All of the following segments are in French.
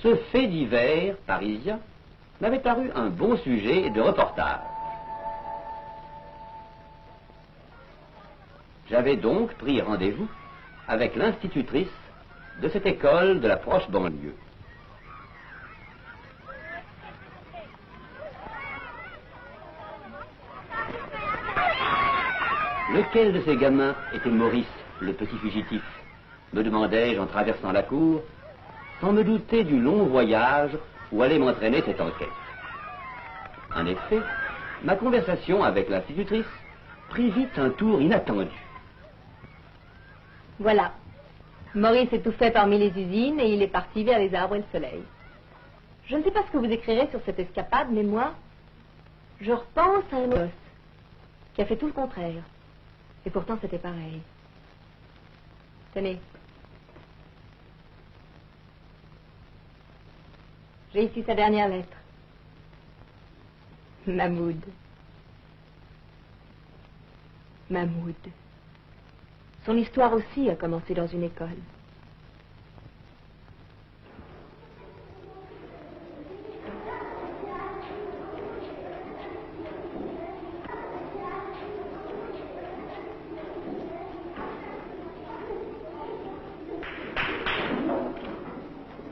ce fait divers parisien m'avait paru un bon sujet de reportage. J'avais donc pris rendez-vous avec l'institutrice de cette école de la proche banlieue. Lequel de ces gamins était Maurice, le petit fugitif, me demandai-je en traversant la cour, sans me douter du long voyage où allait m'entraîner cette enquête. En effet, ma conversation avec l'institutrice prit vite un tour inattendu. Voilà. Maurice étouffait parmi les usines et il est parti vers les arbres et le soleil. Je ne sais pas ce que vous écrirez sur cette escapade, mais moi, je repense à un os qui a fait tout le contraire. Et pourtant, c'était pareil. Tenez. J'ai ici sa dernière lettre. Mahmoud. Mahmoud. Son histoire aussi a commencé dans une école.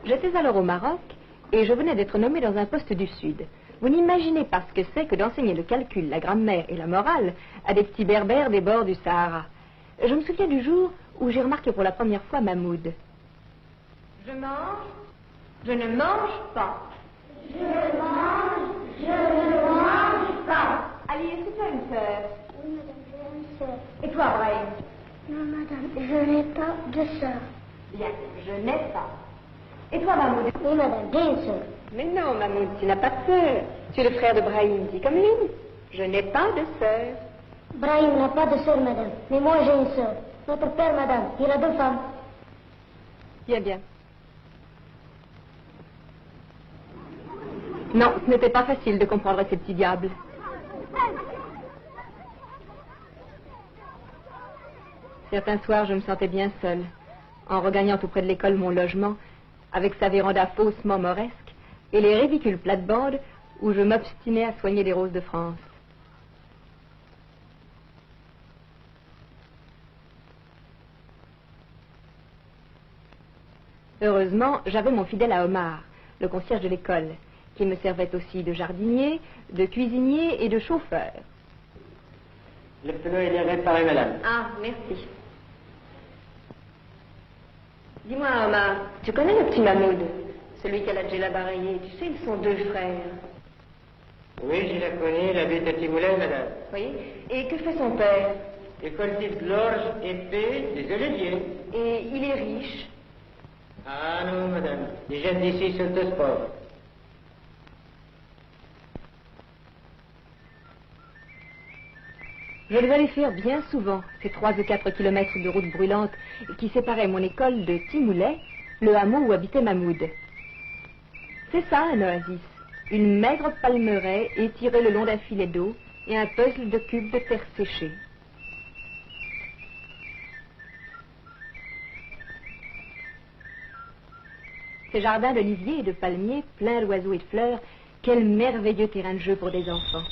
J'étais alors au Maroc et je venais d'être nommée dans un poste du Sud. Vous n'imaginez pas ce que c'est que d'enseigner le calcul, la grammaire et la morale à des petits berbères des bords du Sahara. Je me souviens du jour où j'ai remarqué pour la première fois Mahmoud. Je mange, je ne mange pas. Je ne mange pas. Ali, est-ce que tu as une sœur? Oui, madame, j'ai une sœur. Et toi, Brahim? Non, madame, je n'ai pas de sœur. Bien, je n'ai pas. Et toi, Mahmoud? Oui, madame, j'ai une sœur. Mais non, Mahmoud, tu n'as pas de sœur. Tu es le frère de Brahim, dis comme lui. Je n'ai pas de sœur. Brahim n'a pas de sœur, madame, mais moi j'ai une sœur. Notre père, madame, il a 2 femmes. Bien, bien. Non, ce n'était pas facile de comprendre ces petits diables. Certains soirs, je me sentais bien seule, en regagnant tout près de l'école mon logement, avec sa véranda faussement mauresque, et les ridicules plates-bandes où je m'obstinais à soigner les roses de France. Heureusement, j'avais mon fidèle à Omar, le concierge de l'école, qui me servait aussi de jardinier, de cuisinier et de chauffeur. Le pneu, il est réparé, madame. Ah, merci. Dis-moi, Omar, tu connais le petit Mahmoud, celui qui a la djellaba rayée? Tu sais, ils sont 2 frères. Oui, je la connais, il habite à Timoulin, madame. Vous voyez? Et que fait son père? Il cultive de l'orge, épée, des oliviers. Et il est riche. Ah non, madame, les jeunes d'ici sont tous pauvres. Je devais les faire bien souvent, ces 3 ou 4 kilomètres de route brûlante qui séparaient mon école de Timoulet, le hameau où habitait Mahmoud. C'est ça, un oasis. Une maigre palmeraie étirée le long d'un filet d'eau et un puzzle de cubes de terre séchée. Ces jardins d'oliviers et de palmiers, pleins d'oiseaux et de fleurs, quel merveilleux terrain de jeu pour des enfants.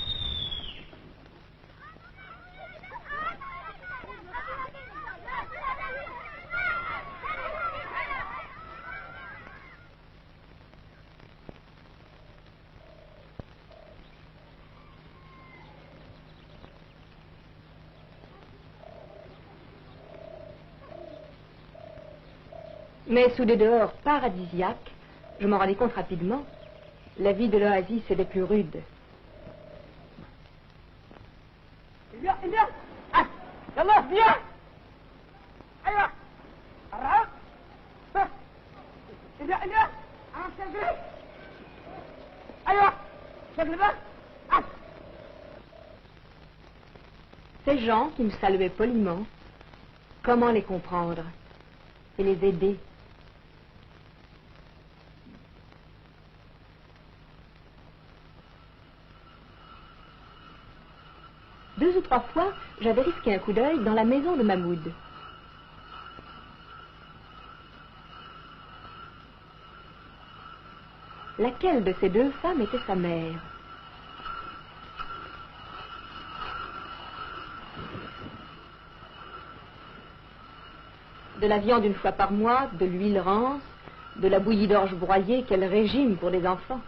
Mais sous des dehors paradisiaques, je m'en rendais compte rapidement, la vie de l'oasis est des plus rudes. Viens, viens. Ah, يلا viens. ايوه الرعب viens, viens. انا شغل ايوه شغل بقى. Ces gens qui me saluaient poliment, comment les comprendre et les aider? Deux ou 3 fois, j'avais risqué un coup d'œil dans la maison de Mahmoud. Laquelle de ces deux femmes était sa mère? De la viande une fois par mois, de l'huile rance, de la bouillie d'orge broyée, quel régime pour les enfants.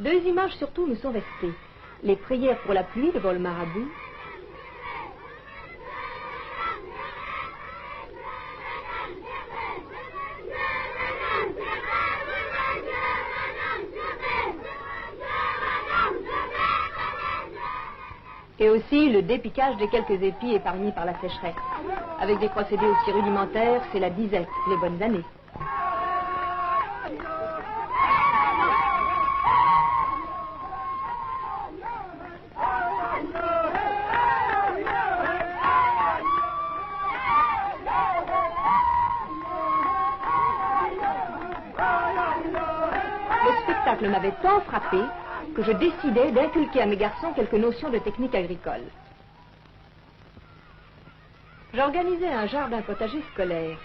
Deux images surtout me sont restées. Les prières pour la pluie devant le marabout. Et aussi le dépiquage des quelques épis épargnés par la sécheresse. Avec des procédés aussi rudimentaires, c'est la disette, les bonnes années. Le spectacle m'avait tant frappé que je décidai d'inculquer à mes garçons quelques notions de technique agricole. J'organisais un jardin potager scolaire,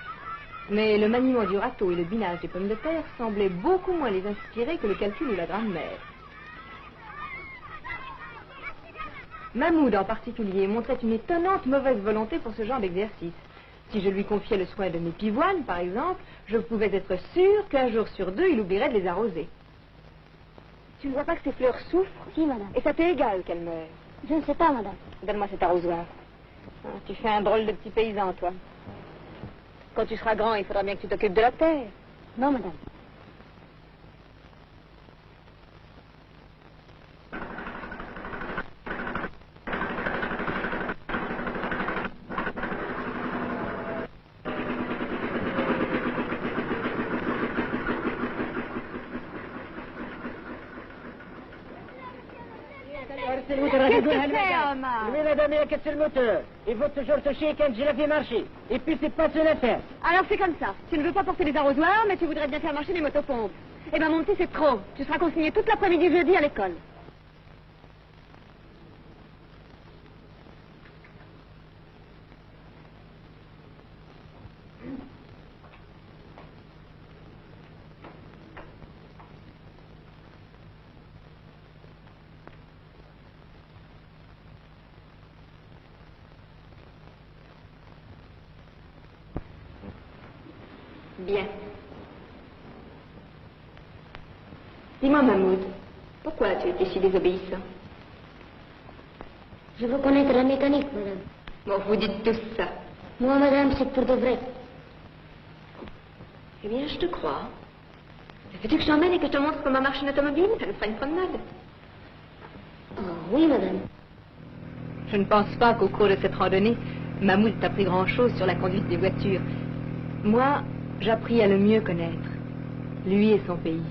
mais le maniement du râteau et le binage des pommes de terre semblaient beaucoup moins les inspirer que le calcul ou la grammaire. Mahmoud en particulier montrait une étonnante mauvaise volonté pour ce genre d'exercice. Si je lui confiais le soin de mes pivoines, par exemple, je pouvais être sûre qu'un jour sur deux, il oublierait de les arroser. Tu ne vois pas que ces fleurs souffrent? Si, madame. Et ça t'est égal qu'elles meurent? Je ne sais pas, madame. Donne-moi cet arrosoir. Ah, tu fais un drôle de petit paysan, toi. Quand tu seras grand, il faudra bien que tu t'occupes de la terre. Non, madame. Qu'est-ce que c'est, Omar? Oui, madame, il a cassé le moteur. Il faut toujours toucher quand je la fais marcher. Et puis, c'est pas son affaire. Alors c'est comme ça. Tu ne veux pas porter les arrosoirs, mais tu voudrais bien faire marcher les motopompes. Eh ben mon petit, c'est trop. Tu seras consigné toute l'après-midi jeudi à l'école. Bien. Dis-moi, Mahmoud, pourquoi tu étais si désobéissant? Je veux connaître la mécanique, madame. Bon, vous dites tous ça. Moi, madame, c'est pour de vrai. Eh bien, je te crois. Veux-tu que je t'emmène et que je te montre comment marche une automobile? Ça nous fera une promenade. Oh, oui, madame. Je ne pense pas qu'au cours de cette randonnée, Mahmoud t'a appris grand-chose sur la conduite des voitures. Moi, j'appris à le mieux connaître, lui et son pays.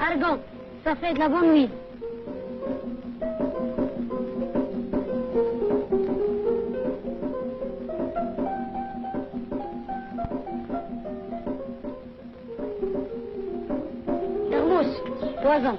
Argan, ça fait de la bonne huile. Hermos, poison.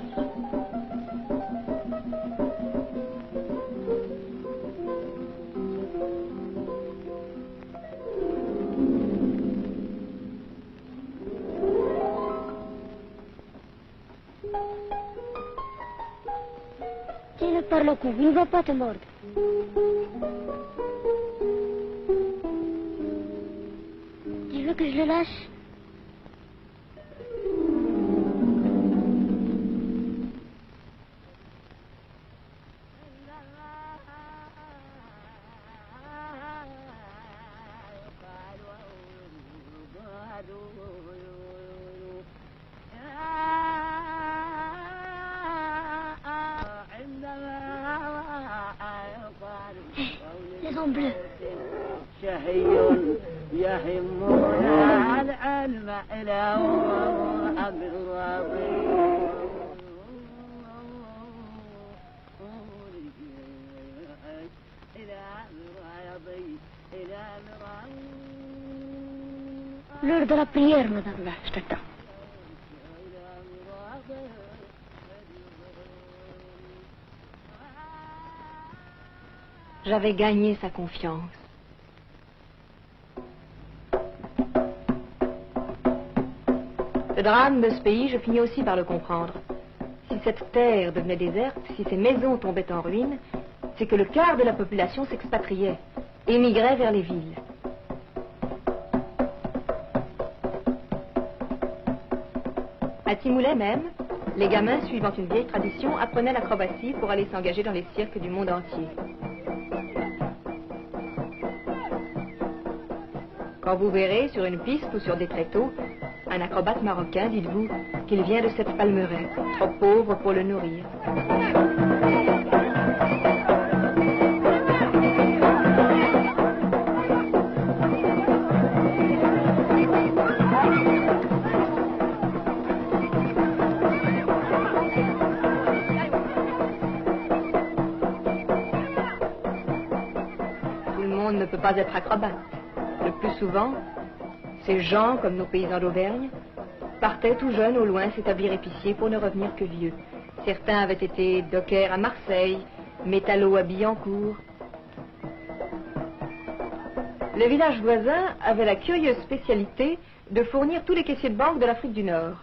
Tiens-le par le cou, il ne va pas te mordre. Tu veux que je le lâche? Les hommes bleus. شهي يهمون العلم إلى أمر راضي L'heure de la prière, madame. Va, je t'attends. J'avais gagné sa confiance. Le drame de ce pays, je finis aussi par le comprendre. Si cette terre devenait déserte, si ces maisons tombaient en ruine, c'est que le quart de la population s'expatriait, émigrait vers les villes. À Timoulet même, les gamins, suivant une vieille tradition, apprenaient l'acrobatie pour aller s'engager dans les cirques du monde entier. Quand vous verrez sur une piste ou sur des tréteaux un acrobate marocain, dites-vous qu'il vient de cette palmeraie, trop pauvre pour le nourrir. Tout le monde ne peut pas être acrobate. Le plus souvent, ces gens, comme nos paysans d'Auvergne, partaient tout jeunes au loin s'établir épiciers pour ne revenir que vieux. Certains avaient été dockers à Marseille, métallos à Billancourt. Le village voisin avait la curieuse spécialité de fournir tous les caissiers de banque de l'Afrique du Nord.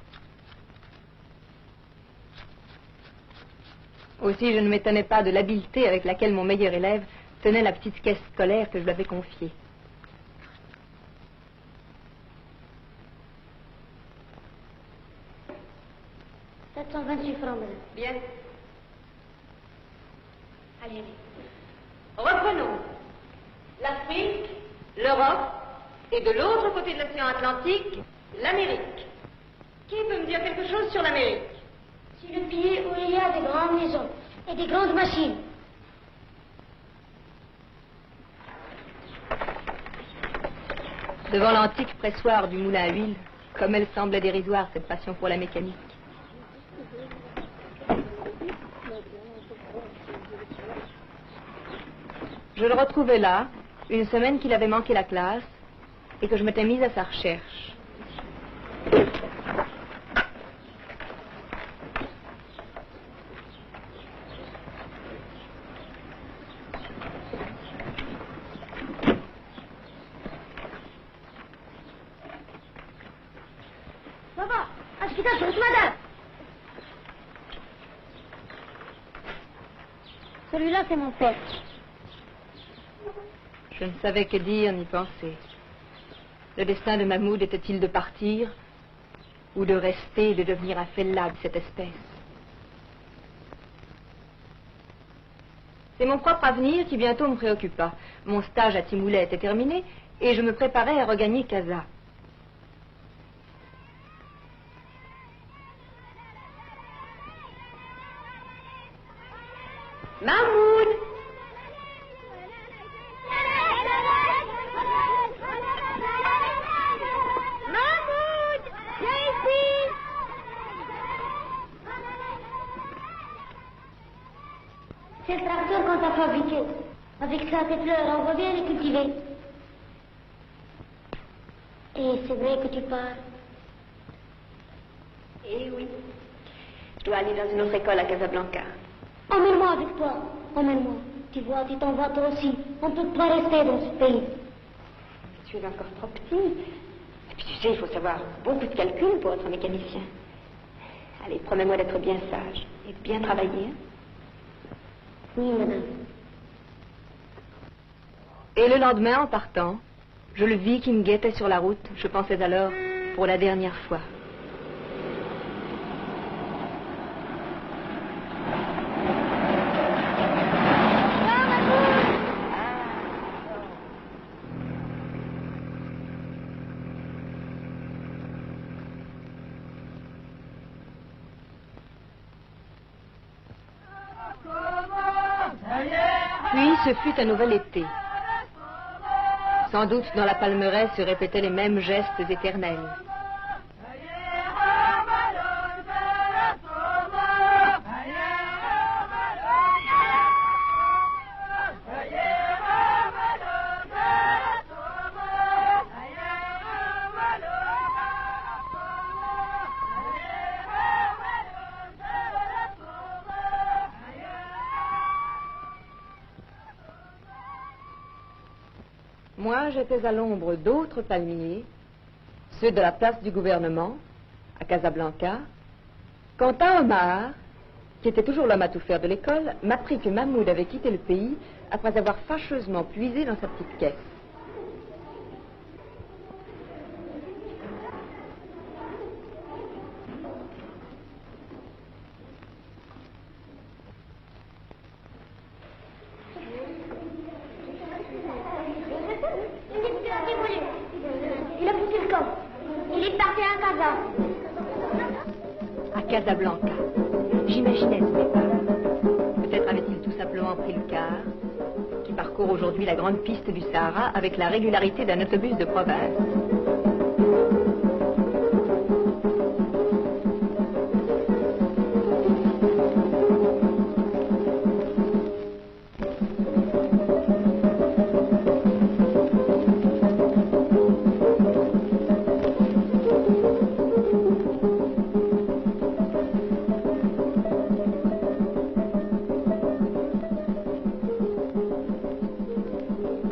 Aussi, je ne m'étonnais pas de l'habileté avec laquelle mon meilleur élève tenait la petite caisse scolaire que je lui avais confiée. 728 francs, madame. Bien. Allez, allez. Reprenons. L'Afrique, l'Europe, et de l'autre côté de l'océan Atlantique, l'Amérique. Qui peut me dire quelque chose sur l'Amérique? C'est le pays où il y a des grandes maisons et des grandes machines. Devant l'antique pressoir du moulin à huile, comme elle semblait dérisoire, cette passion pour la mécanique. Je le retrouvais là, une semaine qu'il avait manqué la classe, et que je m'étais mise à sa recherche. Papa, est-ce que t'as trouvé madame? Celui-là, c'est mon père. Je ne savais que dire ni penser. Le destin de Mahmoud était-il de partir ou de rester et de devenir un fellah de cette espèce? C'est mon propre avenir qui bientôt me préoccupa. Mon stage à Timoulet était terminé et je me préparais à regagner Casa. Mahmoud! Mahmoud! Viens ici! C'est le tracteur qu'on t'a fabriqué. Avec ça, tes fleurs, on va bien les cultiver. Et c'est vrai que tu pars. Eh oui. Je dois aller dans une autre école à Casablanca. Emmène-moi avec toi. Emmène-moi. Tu vois, tu t'en vas toi aussi. On ne peut pas rester dans ce pays. Tu es encore trop petit. Et puis tu sais, il faut savoir beaucoup de calculs pour être mécanicien. Allez, promets-moi d'être bien sage et de bien travailler. Hein? Oui, madame. Et le lendemain, en partant, je le vis qui me guettait sur la route. Je pensais alors, pour la dernière fois. Puis ce fut un nouvel été. Sans doute dans la palmeraie se répétaient les mêmes gestes éternels. Moi, j'étais à l'ombre d'autres palmiers, ceux de la place du gouvernement, à Casablanca. Quant à Omar, qui était toujours l'homme à tout faire de l'école, m'apprit que Mahmoud avait quitté le pays après avoir fâcheusement puisé dans sa petite caisse. Il a poussé le camp. Il est parti à Casa. À Casablanca. J'imaginais ce départ. Peut-être avait-il tout simplement pris le car, qui parcourt aujourd'hui la grande piste du Sahara avec la régularité d'un autobus de province.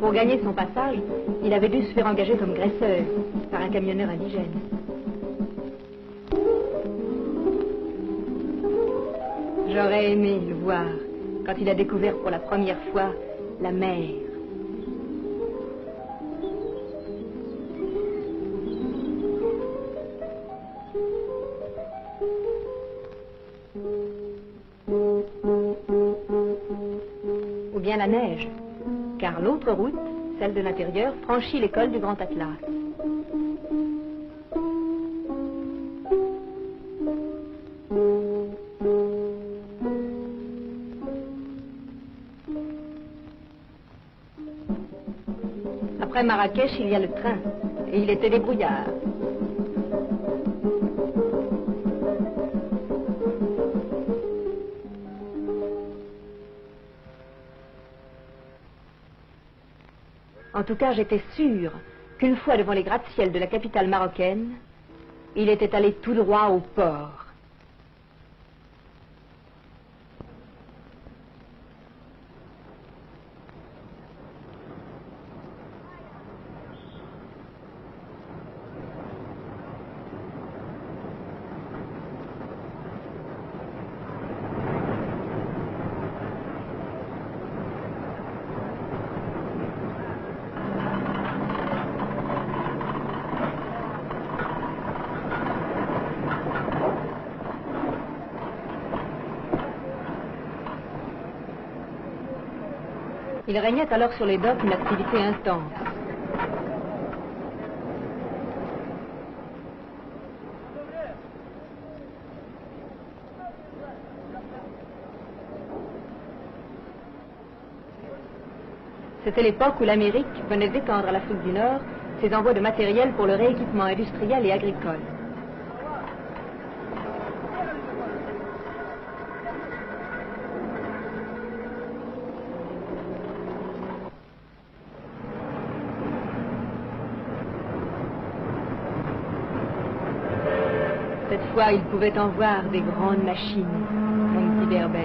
Pour gagner son passage, il avait dû se faire engager comme graisseur par un camionneur indigène. J'aurais aimé le voir quand il a découvert pour la première fois la mer. Ou bien la neige. Car l'autre route, celle de l'intérieur, franchit l'école du Grand Atlas. Après Marrakech, il y a le train, et il était débrouillard. En tout cas, j'étais sûre qu'une fois devant les gratte-ciels de la capitale marocaine, il était allé tout droit au port. Il régnait alors sur les docks une activité intense. C'était l'époque où l'Amérique venait d'étendre à l'Afrique du Nord ses envois de matériel pour le rééquipement industriel et agricole. Cette fois, il pouvait en voir des grandes machines, mon petit Berbère.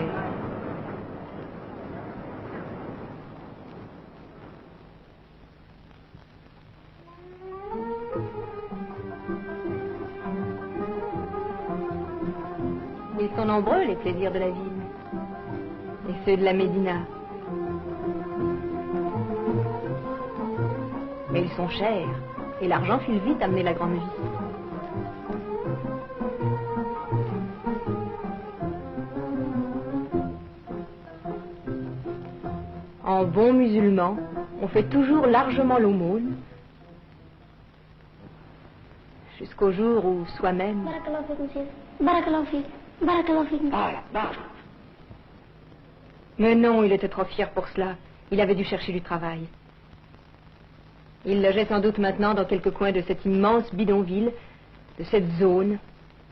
Ils sont nombreux, les plaisirs de la ville, et ceux de la Médina. Mais ils sont chers, et l'argent file vite à mener la grande vie. En bon musulman, on fait toujours largement l'aumône, jusqu'au jour où soi-même... Barakallahu fik, monsieur. Barakallahu fik. Barakallahu fik. Mais non, il était trop fier pour cela. Il avait dû chercher du travail. Il logeait sans doute maintenant dans quelque coin de cette immense bidonville, de cette zone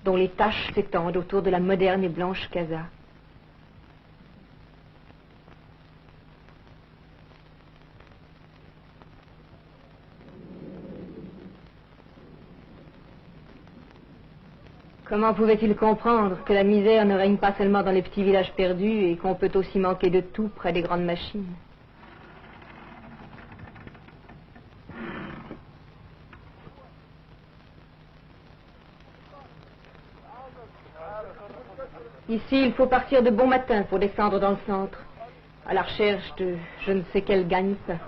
dont les taches s'étendent autour de la moderne et blanche casa. Comment pouvait-il comprendre que la misère ne règne pas seulement dans les petits villages perdus et qu'on peut aussi manquer de tout près des grandes machines? Ici, il faut partir de bon matin pour descendre dans le centre, à la recherche de je ne sais quel gagne-pain.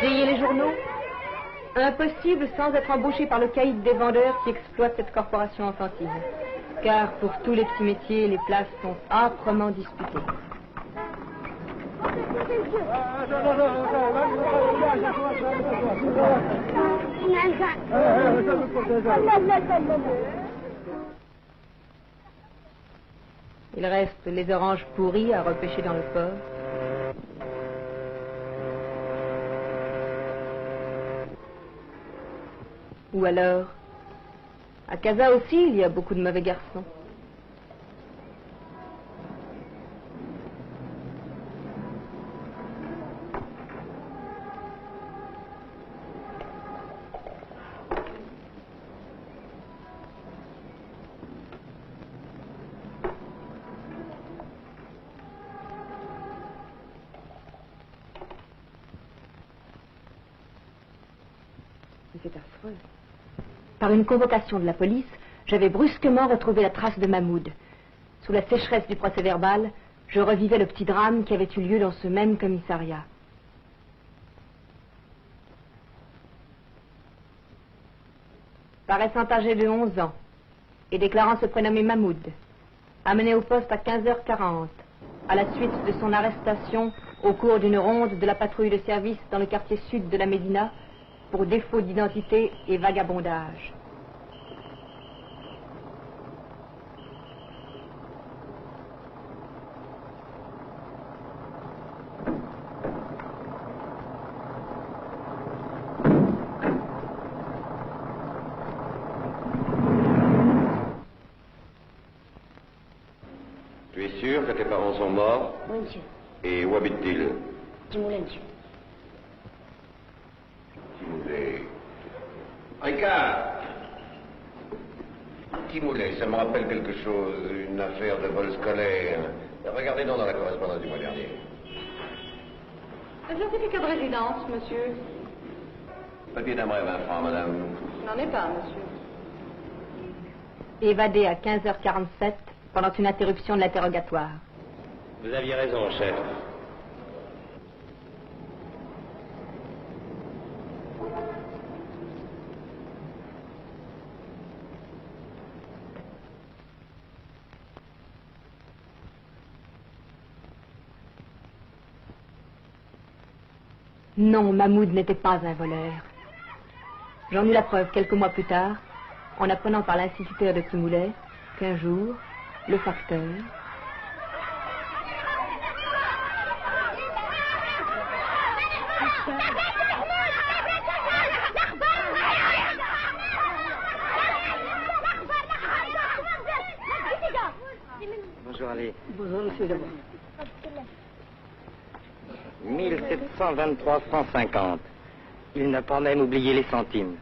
Plier les journaux? Impossible sans être embauché par le caïd des vendeurs qui exploitent cette corporation enfantine. Car pour tous les petits métiers, les places sont âprement disputées. Il reste les oranges pourries à repêcher dans le port. Ou alors, à Casa aussi, il y a beaucoup de mauvais garçons. C'est affreux. Par une convocation de la police, j'avais brusquement retrouvé la trace de Mahmoud. Sous la sécheresse du procès-verbal, je revivais le petit drame qui avait eu lieu dans ce même commissariat. Paraissant âgé de 11 ans et déclarant se prénommer Mahmoud, amené au poste à 15h40, à la suite de son arrestation au cours d'une ronde de la patrouille de service dans le quartier sud de la Médina, pour défaut d'identité et vagabondage. Tu es sûr que tes parents sont morts? Oui, monsieur. Et où habitent-ils? Du moulin, monsieur. Ricard! Timoulet, ça me rappelle quelque chose, une affaire de vol scolaire. Regardez donc dans la correspondance du mois dernier. Le certificat de résidence, monsieur. Papier d'un bref 20 francs, madame. Je n'en ai pas, monsieur. Évadé à 15h47 pendant une interruption de l'interrogatoire. Vous aviez raison, chef. Non, Mahmoud n'était pas un voleur. J'en eus la preuve quelques mois plus tard, en apprenant par l'instituteur de Timoulet qu'un jour, le facteur... Bonjour, Ali. Bonjour, monsieur d'abord. 1723 francs 50. Il n'a pas même oublié les centimes.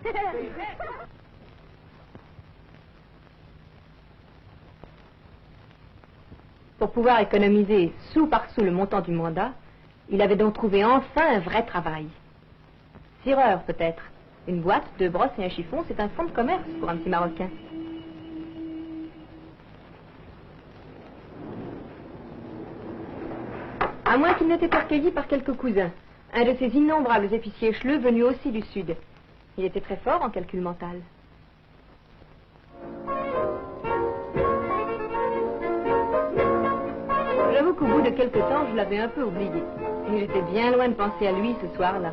Pour pouvoir économiser sou par sou le montant du mandat, il avait donc trouvé enfin un vrai travail. Cireur, peut-être. Une boîte, 2 brosses et un chiffon, c'est un fonds de commerce pour un petit Marocain. À moins qu'il n'ait été recueilli par quelques cousins, un de ces innombrables épiciers écheleux venus aussi du Sud. Il était très fort en calcul mental. J'avoue qu'au bout de quelque temps, je l'avais un peu oublié. Et j'étais bien loin de penser à lui ce soir-là.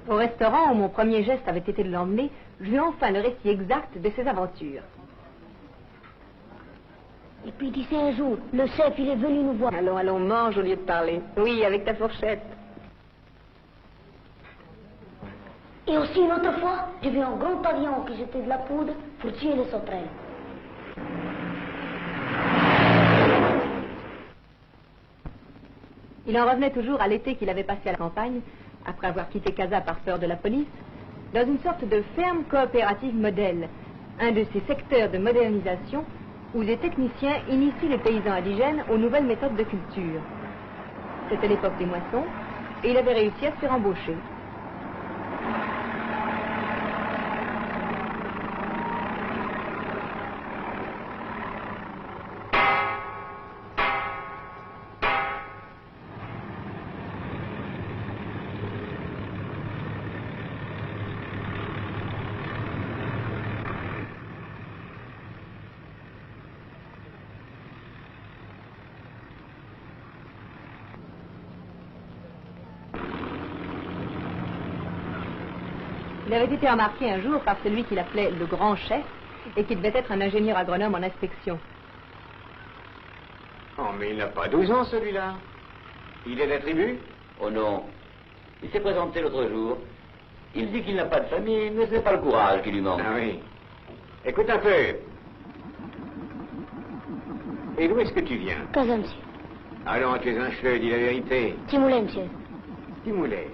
Au restaurant où mon premier geste avait été de l'emmener, je lui ai enfin le récit exact de ses aventures. Et puis tu sais, un jour, le chef, il est venu nous voir. Allons, allons, mange au lieu de parler. Oui, avec ta fourchette. Et aussi une autre fois, j'ai vu un grand avion qui jetait de la poudre pour tuer les sauterelles. Il en revenait toujours à l'été qu'il avait passé à la campagne, après avoir quitté Casa par peur de la police, dans une sorte de ferme coopérative modèle, un de ces secteurs de modernisation où des techniciens initient les paysans indigènes aux nouvelles méthodes de culture. C'était l'époque des moissons, et il avait réussi à se faire embaucher. Il avait été remarqué un jour par celui qu'il appelait le grand chef et qui devait être un ingénieur agronome en inspection. Oh, mais il n'a pas 12 ans, celui-là. Il est de la tribu? Oh non. Il s'est présenté l'autre jour. Il dit qu'il n'a pas de famille, mais ce n'est pas le courage qui lui manque. Ah oui. Écoute un peu. Et d'où est-ce que tu viens? Casa, monsieur. Allons, tu es un chleu, dis la vérité. Timoulet, monsieur. Timoulet.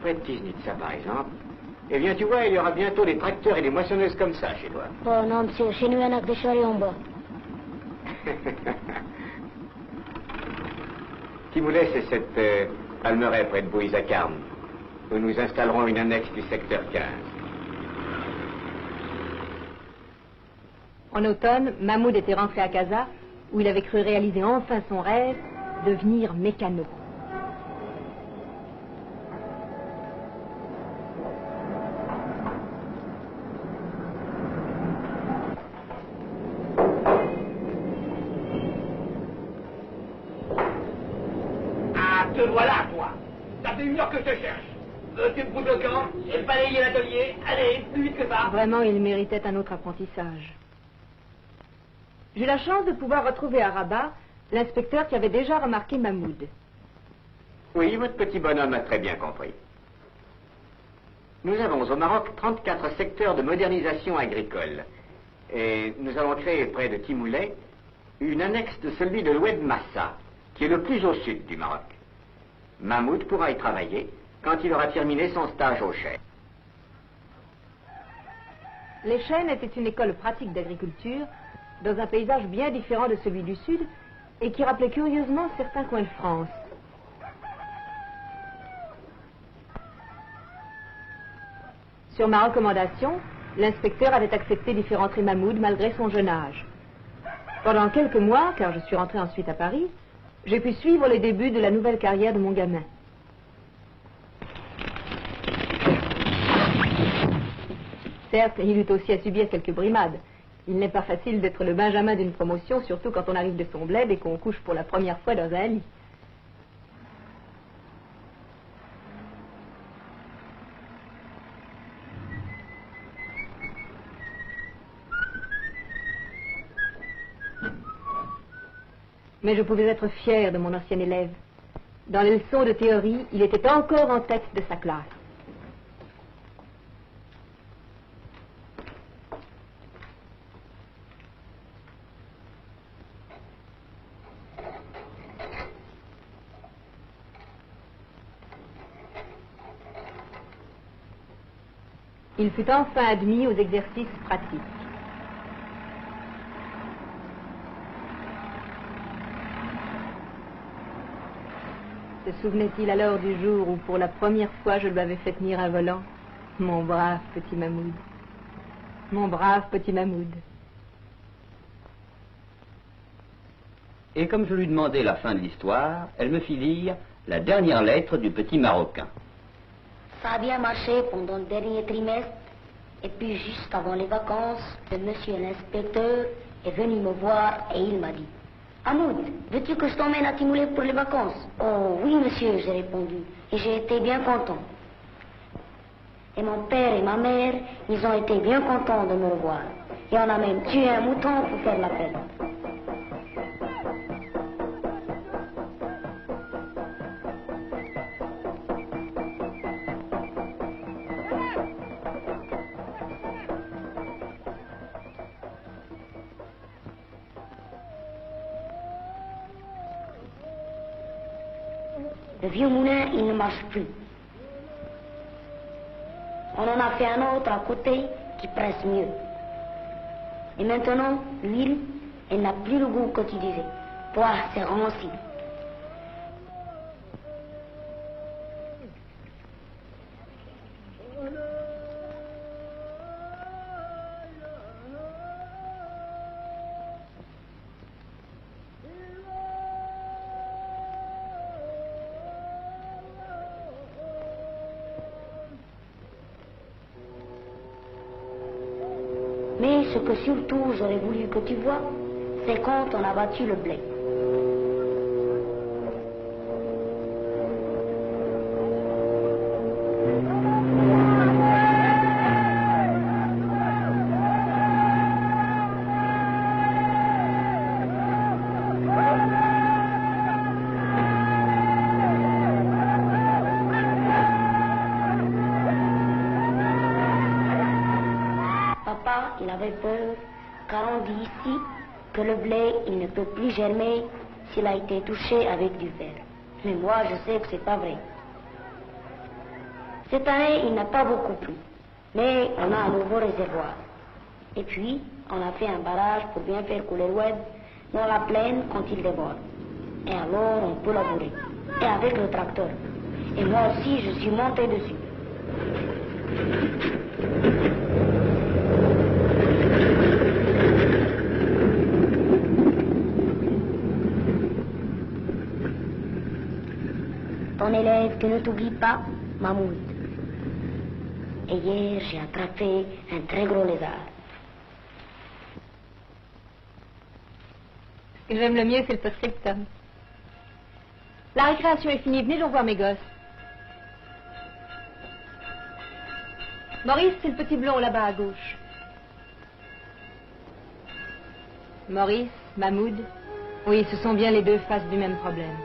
Près de Tisnitsa, par exemple. Eh bien, tu vois, il y aura bientôt des tracteurs et des moissonneuses comme ça chez toi. Oh non, monsieur, chez nous, il y en a que des chariots en bois. Timoulet, c'est cette palmeraie près de Bouizacarne, où nous installerons une annexe du secteur 15. En automne, Mahmoud était rentré à Casa, où il avait cru réaliser enfin son rêve, devenir mécano. Te voilà, toi. Ça fait 1 heure que je te cherche. Tu me pousses au camp, j'ai balayé l'atelier. Allez, plus vite que ça. Vraiment, il méritait un autre apprentissage. J'ai eu la chance de pouvoir retrouver à Rabat l'inspecteur qui avait déjà remarqué Mahmoud. Oui, votre petit bonhomme a très bien compris. Nous avons au Maroc 34 secteurs de modernisation agricole. Et nous avons créé près de Timoulet une annexe de celui de l'Oued Massa, qui est le plus au sud du Maroc. Mahmoud pourra y travailler quand il aura terminé son stage au chêne. Les Chênes étaient une école pratique d'agriculture dans un paysage bien différent de celui du sud et qui rappelait curieusement certains coins de France. Sur ma recommandation, l'inspecteur avait accepté d'y faire entrer Mahmoud malgré son jeune âge. Pendant quelques mois, car je suis rentrée ensuite à Paris, j'ai pu suivre les débuts de la nouvelle carrière de mon gamin. Certes, il eut aussi à subir quelques brimades. Il n'est pas facile d'être le benjamin d'une promotion, surtout quand on arrive de son bled et qu'on couche pour la première fois dans un lit. Mais je pouvais être fière de mon ancien élève. Dans les leçons de théorie, il était encore en tête de sa classe. Il fut enfin admis aux exercices pratiques. Se souvenait-il alors du jour où, pour la première fois, je lui avais fait tenir un volant? Mon brave petit Mahmoud. Mon brave petit Mahmoud. Et comme je lui demandais la fin de l'histoire, elle me fit lire la dernière lettre du petit Marocain. Ça a bien marché pendant le dernier trimestre. Et puis, juste avant les vacances, le monsieur l'inspecteur est venu me voir et il m'a dit: Hamoud, veux-tu que je t'emmène à Timoulé pour les vacances? Oh oui, monsieur, j'ai répondu. Et j'ai été bien content. Et mon père et ma mère, ils ont été bien contents de me revoir. Et on a même tué un mouton pour faire la fête. Le vieux moulin, il ne marche plus. On en a fait un autre à côté qui presse mieux. Et maintenant, l'huile, elle n'a plus le goût que tu disais. Pouah, c'est ranci. Mais ce que surtout j'aurais voulu que tu vois, c'est quand on a battu le blé. Papa, il avait peur, car on dit ici que le blé, il ne peut plus germer s'il a été touché avec du fer. Mais moi, je sais que c'est pas vrai. Cette année, il n'a pas beaucoup plu, mais on a un nouveau réservoir. Et puis, on a fait un barrage pour bien faire couler l'eau dans la plaine quand il déborde. Et alors, on peut labourer. Et avec le tracteur. Et moi aussi, je suis monté dessus. Ton élève qui ne t'oublie pas, Mahmoud. Et hier, j'ai attrapé un très gros lézard. Ce que j'aime le mieux, c'est le post-scriptum. La récréation est finie, venez donc voir mes gosses. Maurice, c'est le petit blond là-bas à gauche. Maurice, Mahmoud, oui, ce sont bien les deux faces du même problème.